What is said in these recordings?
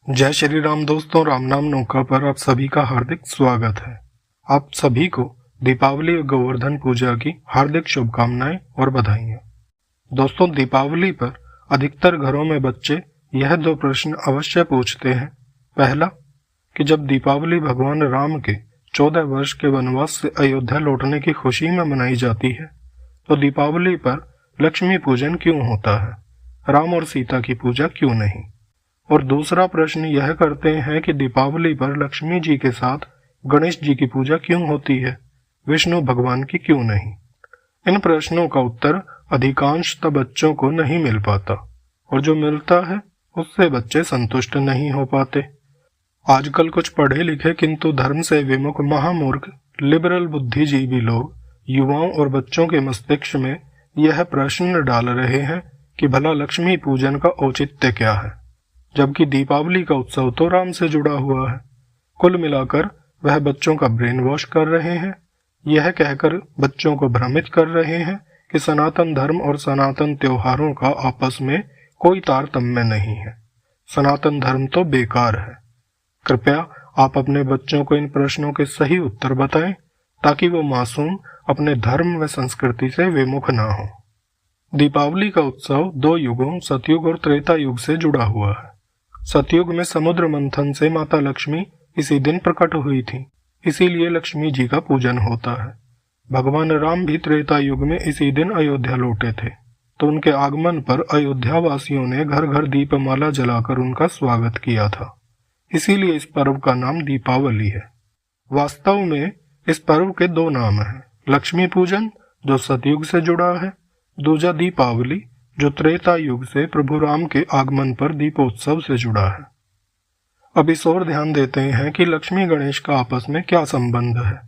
जय श्री राम दोस्तों, राम नाम नौका पर आप सभी का हार्दिक स्वागत है। आप सभी को दीपावली और गोवर्धन पूजा की हार्दिक शुभकामनाएं और बधाइयां। दोस्तों, दीपावली पर अधिकतर घरों में बच्चे यह दो प्रश्न अवश्य पूछते हैं। पहला, कि जब दीपावली भगवान राम के 14 वर्ष के वनवास से अयोध्या लौटने की खुशी में मनाई जाती है, तो दीपावली पर लक्ष्मी पूजन क्यों होता है, राम और सीता की पूजा क्यों नहीं। और दूसरा प्रश्न यह करते हैं कि दीपावली पर लक्ष्मी जी के साथ गणेश जी की पूजा क्यों होती है, विष्णु भगवान की क्यों नहीं। इन प्रश्नों का उत्तर अधिकांशतः बच्चों को नहीं मिल पाता, और जो मिलता है उससे बच्चे संतुष्ट नहीं हो पाते। आजकल कुछ पढ़े लिखे किंतु धर्म से विमुख महामूर्ख लिबरल बुद्धिजीवी लोग युवाओं और बच्चों के मस्तिष्क में यह प्रश्न डाल रहे हैं कि भला लक्ष्मी पूजन का औचित्य क्या है, जबकि दीपावली का उत्सव तो राम से जुड़ा हुआ है। कुल मिलाकर वह बच्चों का ब्रेन वॉश कर रहे हैं, यह कहकर बच्चों को भ्रमित कर रहे हैं कि सनातन धर्म और सनातन त्योहारों का आपस में कोई तारतम्य नहीं है, सनातन धर्म तो बेकार है। कृपया आप अपने बच्चों को इन प्रश्नों के सही उत्तर बताएं, ताकि वो मासूम अपने धर्म व संस्कृति से विमुख ना हो। दीपावली का उत्सव दो युगों सतयुग और त्रेता युग से जुड़ा हुआ है। सतयुग में समुद्र मंथन से माता लक्ष्मी इसी दिन प्रकट हुई थी, इसीलिए लक्ष्मी जी का पूजन होता है। भगवान राम भी त्रेता युग में इसी दिन अयोध्या लौटे थे, तो उनके आगमन पर अयोध्या वासियों ने घर घर दीपमाला जलाकर उनका स्वागत किया था, इसीलिए इस पर्व का नाम दीपावली है। वास्तव में इस पर्व के दो नाम हैं, लक्ष्मी पूजन जो सतयुग से जुड़ा है, दूजा दीपावली जो त्रेता युग से प्रभु राम के आगमन पर दीपोत्सव से जुड़ा है। अब इस ओर ध्यान देते हैं कि लक्ष्मी गणेश का आपस में क्या संबंध है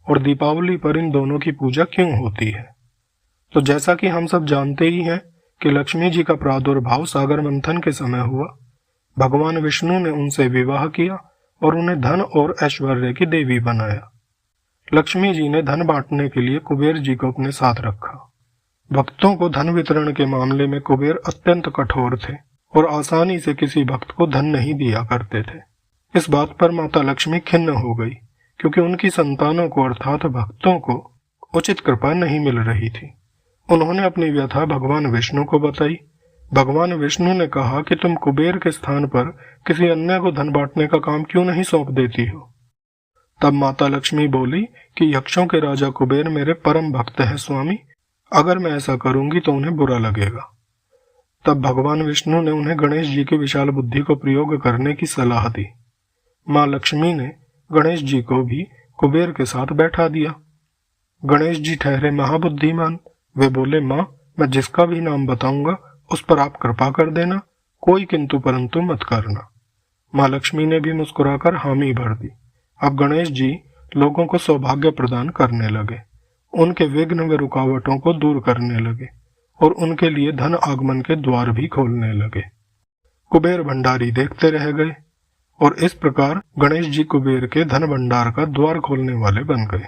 और दीपावली पर इन दोनों की पूजा क्यों होती है। तो जैसा कि हम सब जानते ही हैं कि लक्ष्मी जी का प्रादुर्भाव सागर मंथन के समय हुआ। भगवान विष्णु ने उनसे विवाह किया और उन्हें धन और ऐश्वर्य की देवी बनाया। लक्ष्मी जी ने धन बांटने के लिए कुबेर जी को अपने साथ रखा। भक्तों को धन वितरण के मामले में कुबेर अत्यंत कठोर थे और आसानी से किसी भक्त को धन नहीं दिया करते थे। इस बात पर माता लक्ष्मी खिन्न हो गई, क्योंकि उनकी संतानों को अर्थात भक्तों को उचित कृपा नहीं मिल रही थी। उन्होंने अपनी व्यथा भगवान विष्णु को बताई। भगवान विष्णु ने कहा कि तुम कुबेर के स्थान पर किसी अन्य को धन बांटने का काम क्यों नहीं सौंप देती हो। तब माता लक्ष्मी बोली कि यक्षों के राजा कुबेर मेरे परम भक्त है स्वामी, अगर मैं ऐसा करूंगी तो उन्हें बुरा लगेगा। तब भगवान विष्णु ने उन्हें गणेश जी की विशाल बुद्धि को प्रयोग करने की सलाह दी। माँ लक्ष्मी ने गणेश जी को भी कुबेर के साथ बैठा दिया। गणेश जी ठहरे महाबुद्धिमान। वे बोले, माँ मैं जिसका भी नाम बताऊंगा उस पर आप कृपा कर देना, कोई किंतु परंतु मत करना। माँ लक्ष्मी ने भी मुस्कुराकर हामी भर दी। अब गणेश जी लोगों को सौभाग्य प्रदान करने लगे, उनके विघ्न व रुकावटों को दूर करने लगे और उनके लिए धन आगमन के द्वार भी खोलने लगे। कुबेर भंडारी देखते रह गए और इस प्रकार गणेश जी कुबेर के धन भंडार का द्वार खोलने वाले बन गए।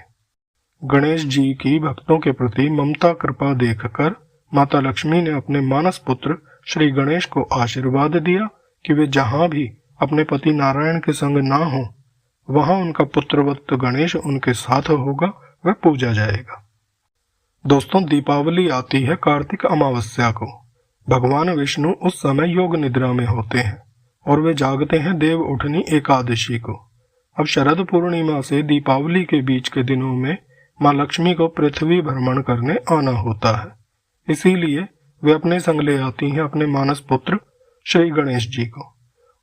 गणेश जी की भक्तों के प्रति ममता कृपा देखकर माता लक्ष्मी ने अपने मानस पुत्र श्री गणेश को आशीर्वाद दिया कि वे जहां भी अपने पति नारायण के संग ना हो, वहां उनका पुत्रवत्त गणेश उनके साथ होगा, वह पूजा जाएगा। दोस्तों, दीपावली आती है कार्तिक अमावस्या को। भगवान विष्णु उस समय योग निद्रा में होते हैं और वे जागते हैं देव उठनी एकादशी को। अब शरद पूर्णिमा से दीपावली के बीच के दिनों में माँ लक्ष्मी को पृथ्वी भ्रमण करने आना होता है, इसीलिए वे अपने संग ले आती हैं अपने मानस पुत्र श्री गणेश जी को,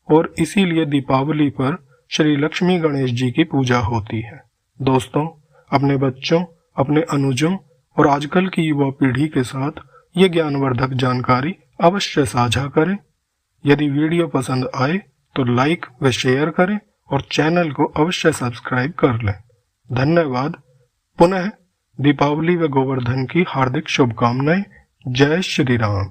और इसीलिए दीपावली पर श्री लक्ष्मी गणेश जी की पूजा होती है। दोस्तों, अपने बच्चों, अपने अनुजों और आजकल की युवा पीढ़ी के साथ ये ज्ञानवर्धक जानकारी अवश्य साझा करें। यदि वीडियो पसंद आए तो लाइक व शेयर करें और चैनल को अवश्य सब्सक्राइब कर लें। धन्यवाद। पुनः दीपावली व गोवर्धन की हार्दिक शुभकामनाएं। जय श्री राम।